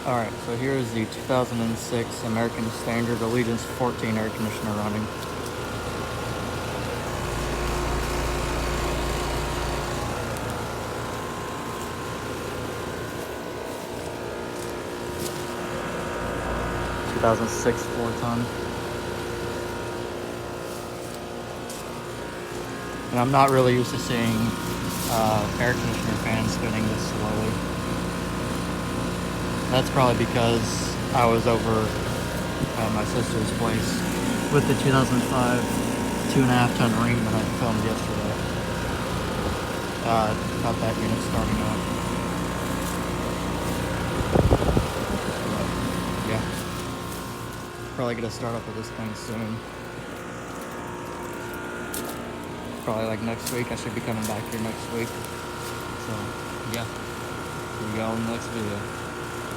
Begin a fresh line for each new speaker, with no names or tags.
Alright, so here is the 2006 American Standard Allegiance 14 air conditioner running. (2006) 4-ton. And I'm not really used to seeing air conditioner fans spinning this slowly. That's probably because I was over at my sister's place with the 2005 2.5-ton ring that I filmed yesterday. Got that unit starting up. But, yeah. Probably gonna start up with this thing soon. Probably like next week. I should be coming back here next week. So, yeah. See you all in the next video.